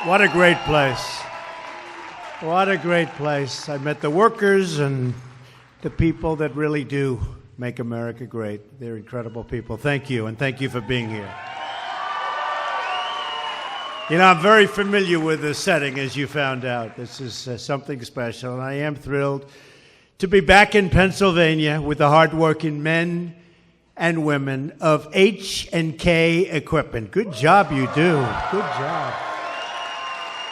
What a great place. What a great place. I met the workers and the people that really do make America great. They're incredible people. Thank you, and thank you for being here. You know, I'm very familiar with the setting, as you found out. This is something special, and I am thrilled to be back in Pennsylvania with the hardworking men and women of H&K Equipment. Good job you do. Good job.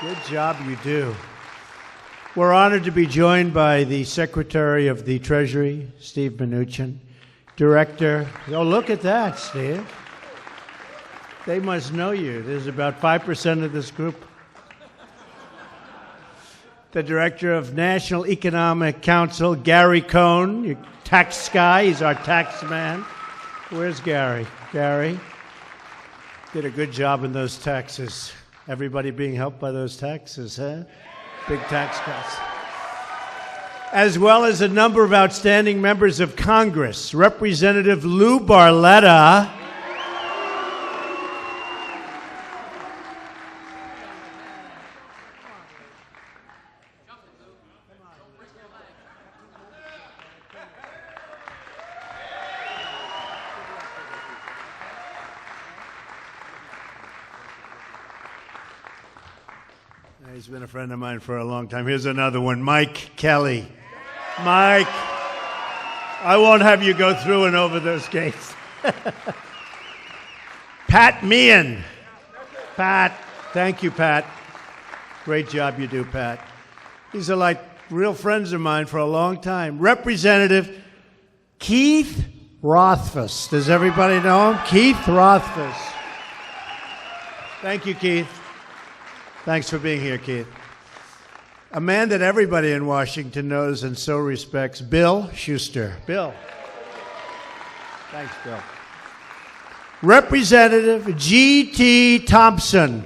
Good job you do. We're honored to be joined by the Secretary of the Treasury, Steve Mnuchin, Director. Oh, look at that, Steve. They must know you. There's about 5% of this group. The Director of National Economic Council, Gary Cohn, your tax guy. He's our tax man. Where's Gary? Gary did a good job in those taxes. Everybody being helped by those taxes, huh? Big tax cuts. As well as a number of outstanding members of Congress. Representative Lou Barletta. He's been a friend of mine for a long time. Here's another one, Mike Kelly. Mike, I won't have you go through and over those gates. Pat Meehan. Pat, thank you, Pat. Great job you do, Pat. These are like real friends of mine for a long time. Representative Keith Rothfuss. Does everybody know him? Keith Rothfuss. Thank you, Keith. Thanks for being here, Keith. A man that everybody in Washington knows and so respects, Bill Schuster. Bill. Thanks, Bill. Representative G.T. Thompson.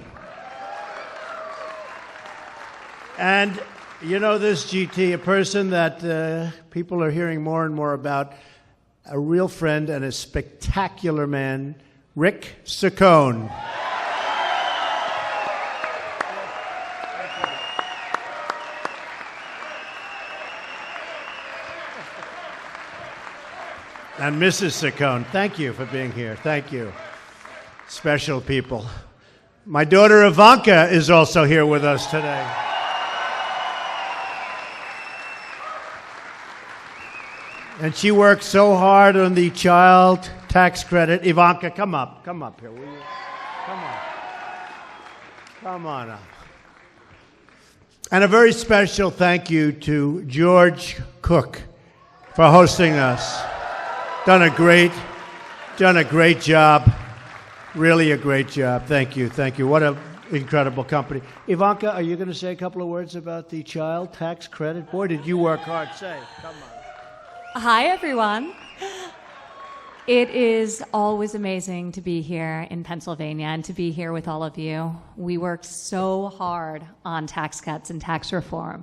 And you know this, G.T., a person that people are hearing more and more about, a real friend and a spectacular man, Rick Saccone. And Mrs. Saccone, thank you for being here. Thank you. Special people. My daughter Ivanka is also here with us today. And she worked so hard on the child tax credit. Ivanka, come up here, will you? Come on up. And a very special thank you to George Cook for hosting us. Done a great job. Really a great job. Thank you. What an incredible company. Ivanka, are you going to say a couple of words about the child tax credit? Boy, did you work hard. Say, come on. Hi, everyone. It is always amazing to be here in Pennsylvania and to be here with all of you. We worked so hard on tax cuts and tax reform.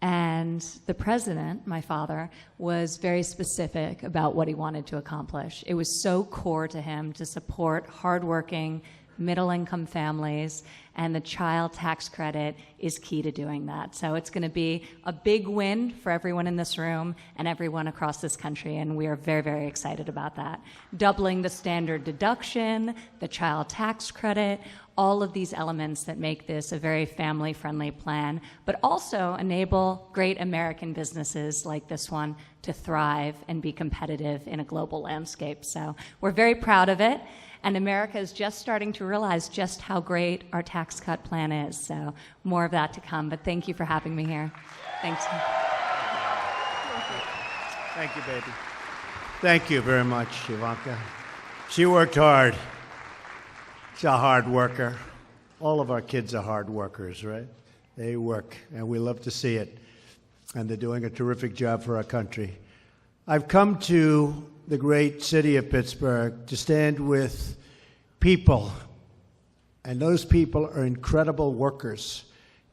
And the president, my father, was very specific about what he wanted to accomplish. It was so core to him to support hardworking, middle-income families, and the child tax credit is key to doing that. So it's going to be a big win for everyone in this room and everyone across this country, and we are very, very excited about that. Doubling the standard deduction, the child tax credit, all of these elements that make this a very family-friendly plan, but also enable great American businesses like this one to thrive and be competitive in a global landscape. So we're very proud of it, and America is just starting to realize just how great our tax cut plan is. So more of that to come, but thank you for having me here. Thanks. Thank you, baby. Thank you very much, Ivanka. She worked hard. She's a hard worker. All of our kids are hard workers, right? They work, and we love to see it. And they're doing a terrific job for our country. I've come to the great city of Pittsburgh to stand with people, and those people are incredible workers,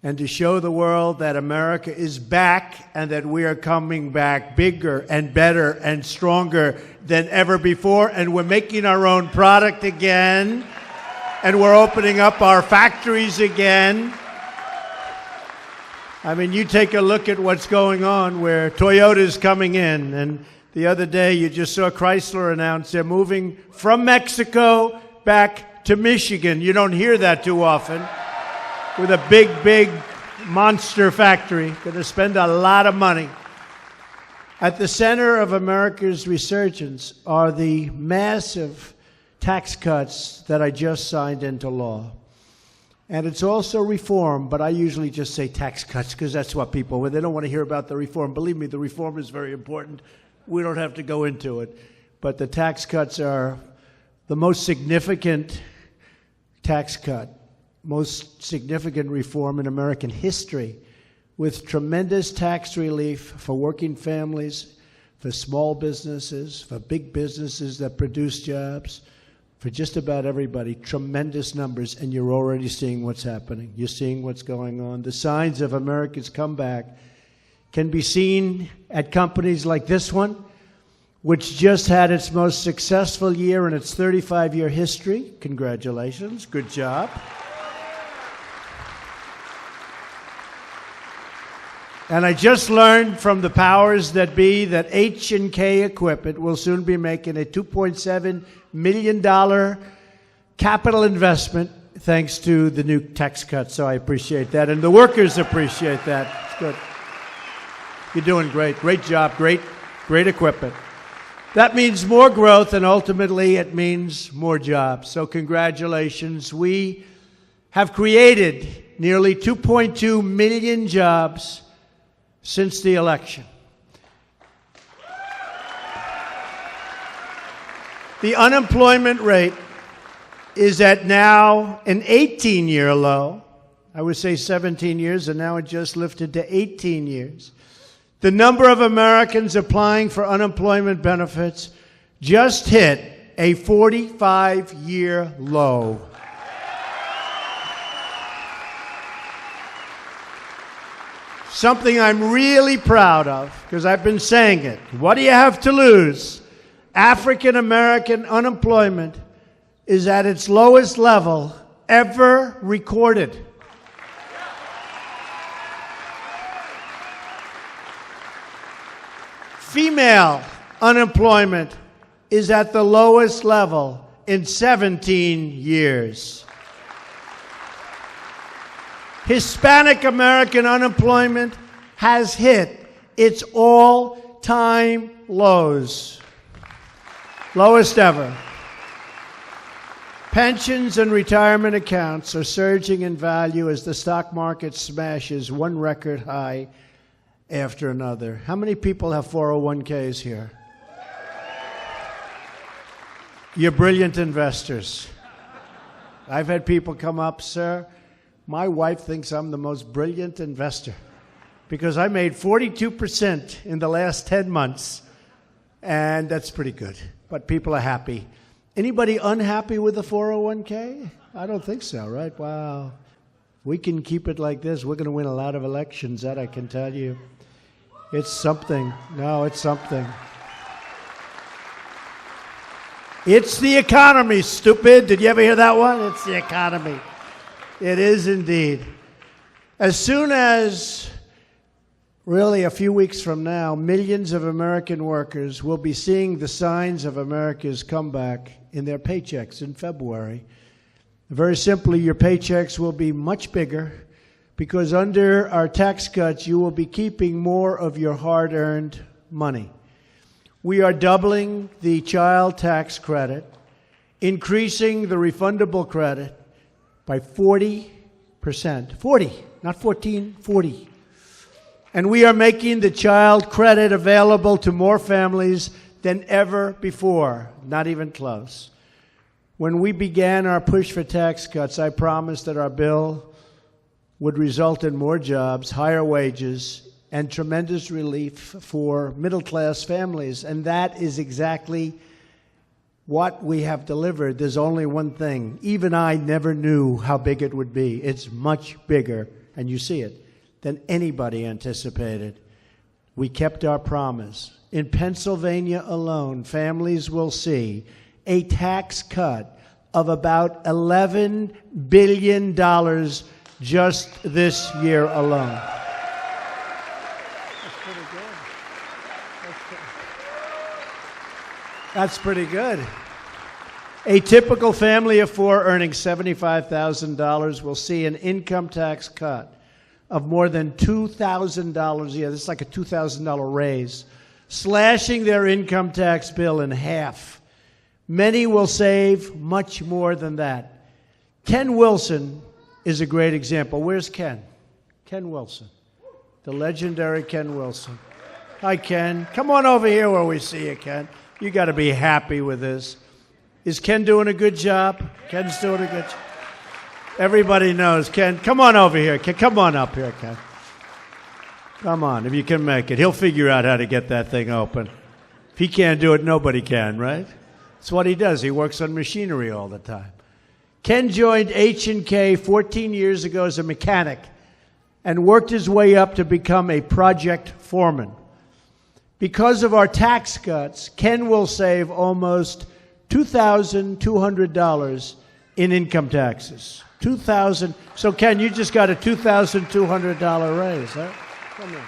and to show the world that America is back and that we are coming back bigger and better and stronger than ever before, and we're making our own product again. And we're opening up our factories again. I mean, you take a look at what's going on where Toyota's coming in, and the other day you just saw Chrysler announce they're moving from Mexico back to Michigan. You don't hear that too often. With a big, big monster factory, going to spend a lot of money. At the center of America's resurgence are the massive tax cuts that I just signed into law. And it's also reform, but I usually just say tax cuts because that's what people, when they don't want to hear about the reform. Believe me, the reform is very important. We don't have to go into it. But the tax cuts are the most significant tax cut, most significant reform in American history, with tremendous tax relief for working families, for small businesses, for big businesses that produce jobs, for just about everybody. Tremendous numbers, and you're already seeing what's happening. You're seeing what's going on. The signs of America's comeback can be seen at companies like this one, which just had its most successful year in its 35-year history. Congratulations. Good job. And I just learned from the powers that be that H&K Equipment will soon be making a $2.7 million capital investment thanks to the new tax cuts. So I appreciate that. And the workers appreciate that. It's good. You're doing great. Great job. Great equipment. That means more growth, and ultimately it means more jobs. So congratulations. We have created nearly 2.2 million jobs since the election. The unemployment rate is at now an 18-year low. I would say 17 years, and now it just lifted to 18 years. The number of Americans applying for unemployment benefits just hit a 45-year low. Something I'm really proud of, because I've been saying it. What do you have to lose? African American unemployment is at its lowest level ever recorded. Female unemployment is at the lowest level in 17 years. Hispanic American unemployment has hit its all-time lows. Lowest ever. Pensions and retirement accounts are surging in value as the stock market smashes one record high after another. How many people have 401ks here? You're brilliant investors. I've had people come up, sir, my wife thinks I'm the most brilliant investor because I made 42% in the last 10 months, and that's pretty good. But people are happy. Anybody unhappy with the 401k? I don't think so, right? Wow. We can keep it like this. We're going to win a lot of elections, that I can tell you. It's something. No, it's something. It's the economy, stupid. Did you ever hear that one? It's the economy. It is indeed. As soon as, really a few weeks from now, millions of American workers will be seeing the signs of America's comeback in their paychecks in February. Very simply, your paychecks will be much bigger because under our tax cuts, you will be keeping more of your hard-earned money. We are doubling the child tax credit, increasing the refundable credit by 40%. 40, not 14, 40. And we are making the child credit available to more families than ever before, not even close. When we began our push for tax cuts, I promised that our bill would result in more jobs, higher wages, and tremendous relief for middle-class families. And that is exactly what we have delivered. There's only one thing. Even I never knew how big it would be. It's much bigger, and you see it, than anybody anticipated. We kept our promise. In Pennsylvania alone, families will see a tax cut of about $11 billion just this year alone. That's pretty good. A typical family of four earning $75,000 will see an income tax cut of more than $2,000 a year. This is like a $2,000 raise, slashing their income tax bill in half. Many will save much more than that. Ken Wilson is a great example. Where's Ken? Ken Wilson, the legendary Ken Wilson. Hi, Ken. Come on over here where we see you, Ken. You got to be happy with this. Is Ken doing a good job? Ken's doing a good job. Everybody knows Ken. Come on over here, Ken. Come on up here, Ken. Come on, if you can make it. He'll figure out how to get that thing open. If he can't do it, nobody can, right? That's what he does. He works on machinery all the time. Ken joined H&K 14 years ago as a mechanic and worked his way up to become a project foreman. Because of our tax cuts, Ken will save almost $2,200 in income taxes. $2,000. So, Ken, you just got a $2,200 raise, huh? Come here.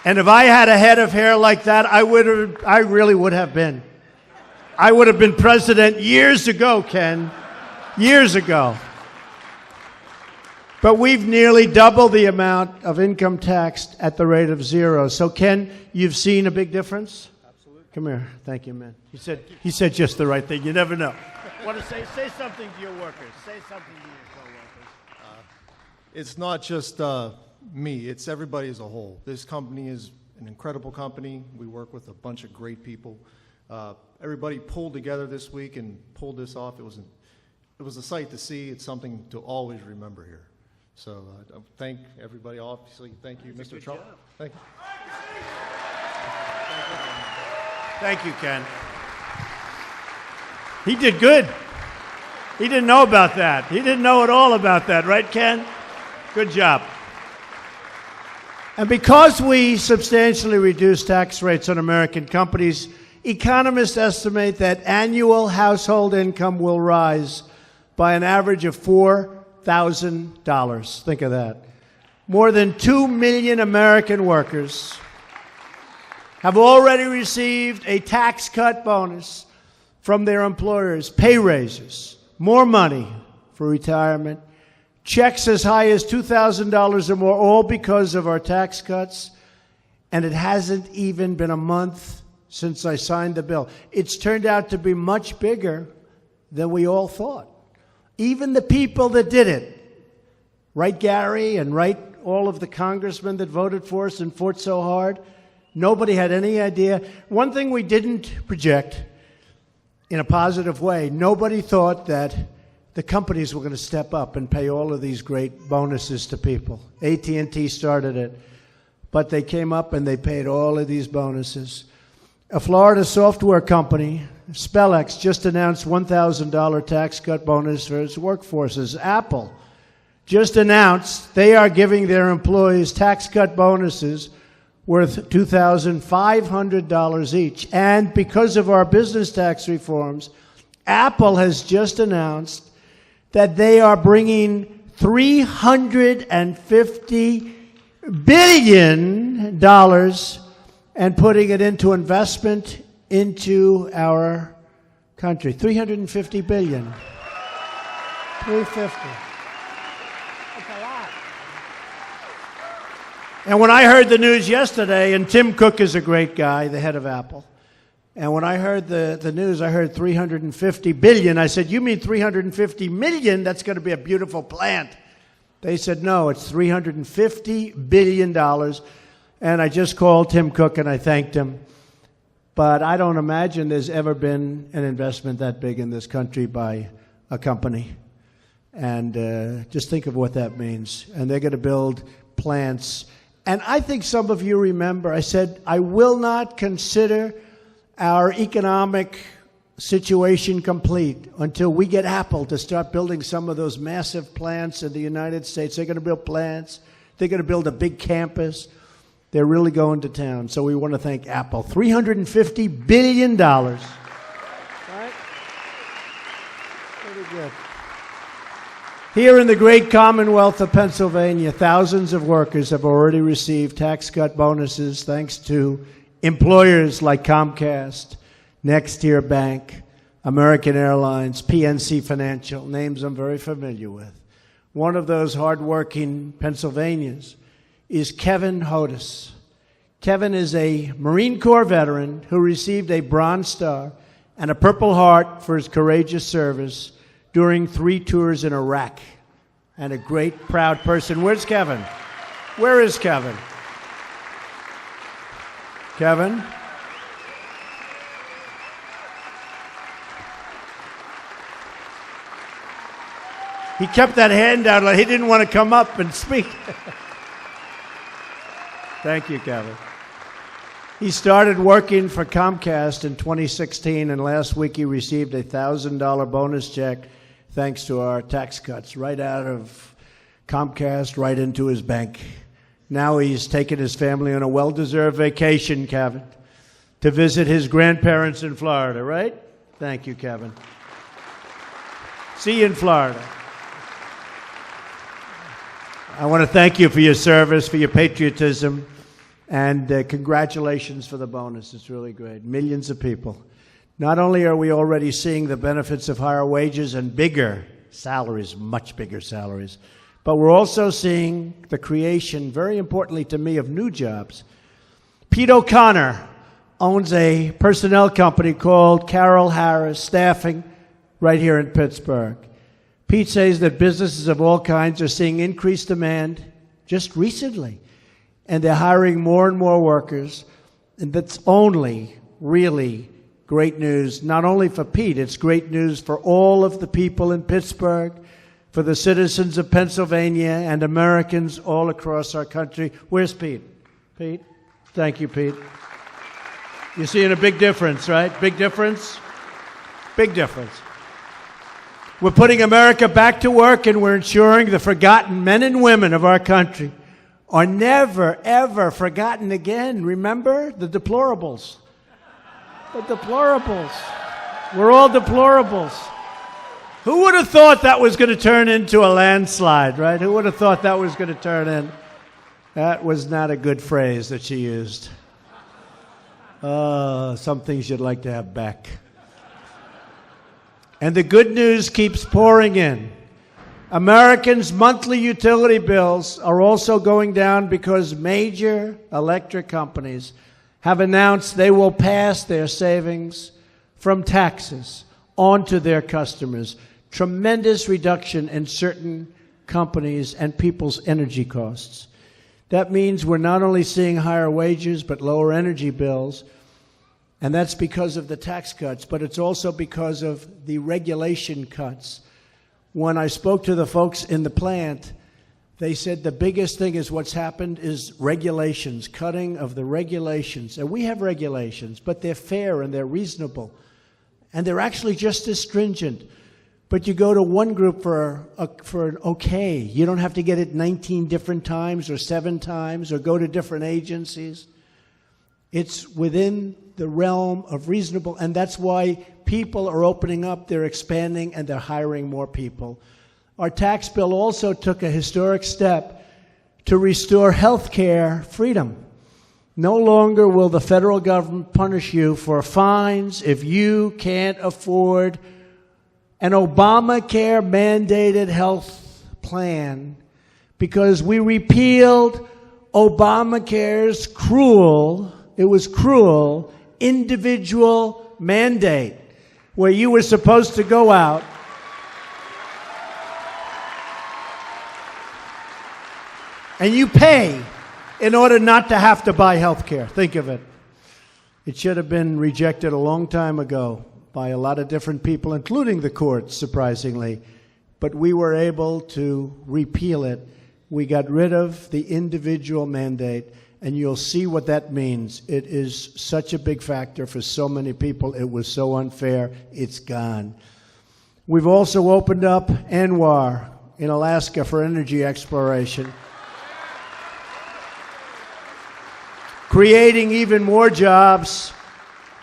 And if I had a head of hair like that, I really would have been. I would have been president years ago, Ken. Years ago. But we've nearly doubled the amount of income taxed at the rate of zero. So, Ken, you've seen a big difference? Absolutely. Come here. Thank you, man. He said just the right thing. You never know. Want to say something to your workers. Say something to your coworkers. It's not just me. It's everybody as a whole. This company is an incredible company. We work with a bunch of great people. Everybody pulled together this week and pulled this off. It was a sight to see. It's something to always remember here. So thank everybody. Obviously, thank you, Mr. Trump. Thank you. Thank you, Ken. He did good. He didn't know about that. He didn't know at all about that, right, Ken? Good job. And because we substantially reduced tax rates on American companies, economists estimate that annual household income will rise by an average of $4,000. Think of that. More than 2 million American workers have already received a tax cut bonus from their employers, pay raises, more money for retirement, checks as high as $2,000 or more, all because of our tax cuts. And it hasn't even been a month since I signed the bill. It's turned out to be much bigger than we all thought. Even the people that did it, right, Gary, and right, all of the congressmen that voted for us and fought so hard, nobody had any idea. One thing we didn't project in a positive way, nobody thought that the companies were going to step up and pay all of these great bonuses to people. AT&T started it, but they came up and they paid all of these bonuses. A Florida software company, Spellex, just announced $1,000 tax cut bonus for its workforces. Apple just announced they are giving their employees tax cut bonuses worth $2,500 each. And because of our business tax reforms, Apple has just announced that they are bringing $350 billion and putting it into investment into our country. $350 billion. $350. It's a lot. And when I heard the news yesterday, and Tim Cook is a great guy, the head of Apple, and when I heard the news, I heard $350 billion. I said, you mean $350 million? That's going to be a beautiful plant. They said, no, it's $350 billion. And I just called Tim Cook and I thanked him. But I don't imagine there's ever been an investment that big in this country by a company. And just think of what that means. And they're going to build plants. And I think some of you remember, I said, I will not consider our economic situation complete until we get Apple to start building some of those massive plants in the United States. They're going to build plants. They're going to build a big campus. They're really going to town. So we want to thank Apple. $350 billion. Here in the great Commonwealth of Pennsylvania, thousands of workers have already received tax cut bonuses thanks to employers like Comcast, Nextier Bank, American Airlines, PNC Financial, names I'm very familiar with. One of those hardworking Pennsylvanians is Kevin Hodis. Kevin is a Marine Corps veteran who received a Bronze Star and a Purple Heart for his courageous service during 3 tours in Iraq. And a great, proud person. Where's Kevin? Where is Kevin? Kevin? He kept that hand out like he didn't want to come up and speak. Thank you, Kevin. He started working for Comcast in 2016, and last week he received a $1,000 bonus check thanks to our tax cuts, right out of Comcast, right into his bank. Now he's taken his family on a well-deserved vacation, Kevin, to visit his grandparents in Florida, right? Thank you, Kevin. See you in Florida. I want to thank you for your service, for your patriotism, and congratulations for the bonus. It's really great. Millions of people. Not only are we already seeing the benefits of higher wages and bigger salaries, much bigger salaries, but we're also seeing the creation, very importantly to me, of new jobs. Pete O'Connor owns a personnel company called Carroll Harris Staffing right here in Pittsburgh. Pete says that businesses of all kinds are seeing increased demand just recently, and they're hiring more and more workers, and that's only really great news, not only for Pete, it's great news for all of the people in Pittsburgh, for the citizens of Pennsylvania and Americans all across our country. Where's Pete? Pete? Thank you, Pete. You're seeing a big difference, right? Big difference? Big difference. We're putting America back to work, and we're ensuring the forgotten men and women of our country are never, ever forgotten again. Remember? The deplorables. The deplorables. We're all deplorables. Who would have thought that was going to turn into a landslide, right? Who would have thought that was going to turn in? That was not a good phrase that she used. Some things you'd like to have back. And the good news keeps pouring in. Americans' monthly utility bills are also going down because major electric companies have announced they will pass their savings from taxes onto their customers. Tremendous reduction in certain companies and people's energy costs. That means we're not only seeing higher wages but lower energy bills, and that's because of the tax cuts, but it's also because of the regulation cuts. When I spoke to the folks in the plant, they said the biggest thing is what's happened is regulations, cutting of the regulations. And we have regulations, but they're fair and they're reasonable. And they're actually just as stringent. But you go to one group for an okay. You don't have to get it 19 different times or 7 times or go to different agencies. It's within the realm of reasonable, and that's why people are opening up, they're expanding, and they're hiring more people. Our tax bill also took a historic step to restore health care freedom. No longer will the federal government punish you for fines if you can't afford an Obamacare mandated health plan, because we repealed Obamacare's cruel individual mandate where you were supposed to go out and you pay in order not to have to buy health care. Think of it. It should have been rejected a long time ago by a lot of different people, including the courts, surprisingly. But we were able to repeal it. We got rid of the individual mandate, and you'll see what that means. It is such a big factor for so many people. It was so unfair. It's gone. We've also opened up ANWR in Alaska for energy exploration, creating even more jobs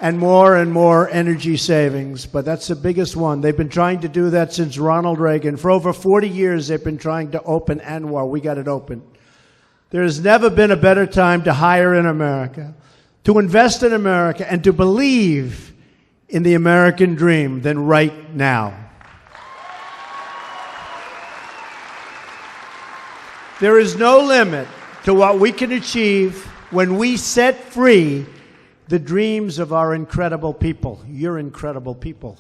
and more energy savings. But that's the biggest one. They've been trying to do that since Ronald Reagan. For over 40 years, they've been trying to open ANWR. We got it open. There has never been a better time to hire in America, to invest in America, and to believe in the American dream than right now. There is no limit to what we can achieve when we set free the dreams of our incredible people. You're incredible people.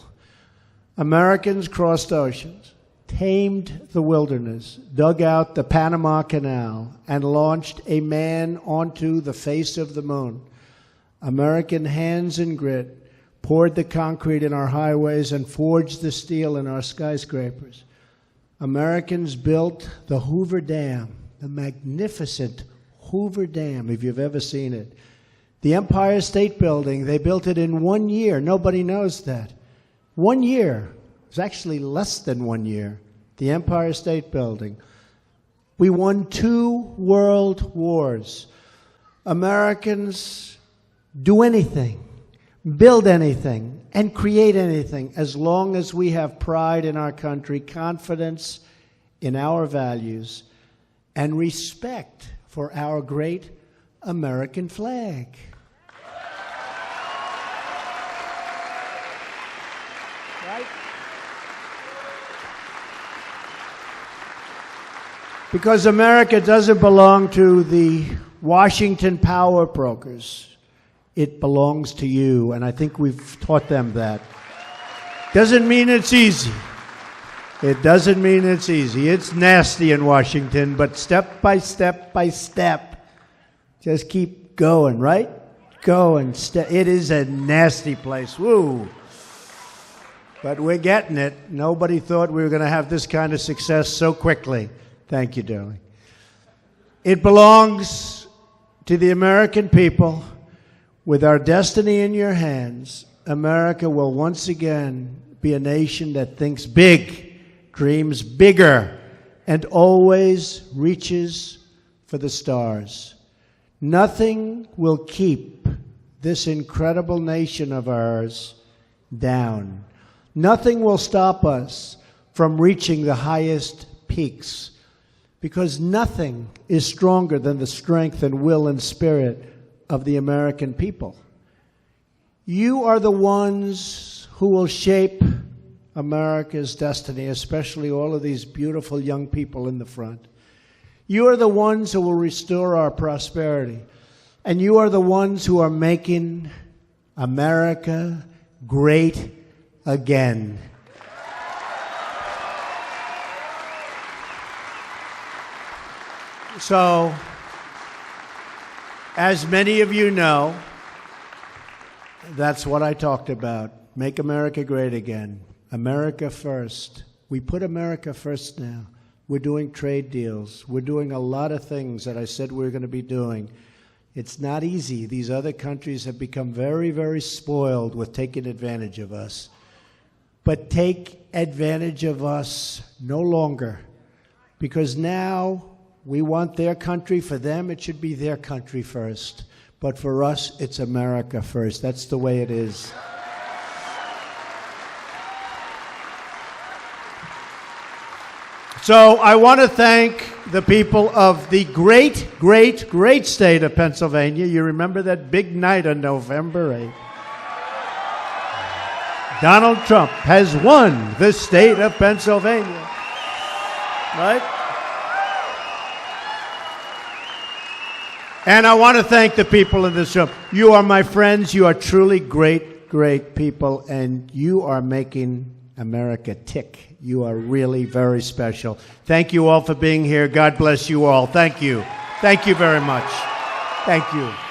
Americans crossed oceans, tamed the wilderness, dug out the Panama Canal, and launched a man onto the face of the moon. American hands and grit poured the concrete in our highways and forged the steel in our skyscrapers. Americans built the Hoover Dam, the magnificent Hoover Dam, if you've ever seen it. The Empire State Building, they built it in 1 year. Nobody knows that. 1 year. It was actually less than 1 year. The Empire State Building. We won 2 world wars. Americans do anything, build anything, and create anything as long as we have pride in our country, confidence in our values, and respect for our great American flag. Right? Because America doesn't belong to the Washington power brokers. It belongs to you, and I think we've taught them that. Doesn't mean it's easy. It doesn't mean it's easy. It's nasty in Washington, but step by step by step, just keep going, right? Go and it is a nasty place. Woo! But we're getting it. Nobody thought we were going to have this kind of success so quickly. Thank you, darling. It belongs to the American people. With our destiny in your hands, America will once again be a nation that thinks big, dreams bigger, and always reaches for the stars. Nothing will keep this incredible nation of ours down. Nothing will stop us from reaching the highest peaks, because nothing is stronger than the strength and will and spirit of the American people. You are the ones who will shape America's destiny, especially all of these beautiful young people in the front. You are the ones who will restore our prosperity. And you are the ones who are making America great again. So, as many of you know, that's what I talked about. Make America great again. America first. We put America first now. We're doing trade deals. We're doing a lot of things that I said we were going to be doing. It's not easy. These other countries have become very, very spoiled with taking advantage of us. But take advantage of us no longer, because now we want their country. For them, it should be their country first. But for us, it's America first. That's the way it is. So I want to thank the people of the great, great, great state of Pennsylvania. You remember that big night on November 8th? Donald Trump has won the state of Pennsylvania. Right? And I want to thank the people in this room. You are my friends. You are truly great, great people. And you are making America tick. You are really very special. Thank you all for being here. God bless you all. Thank you. Thank you very much. Thank you.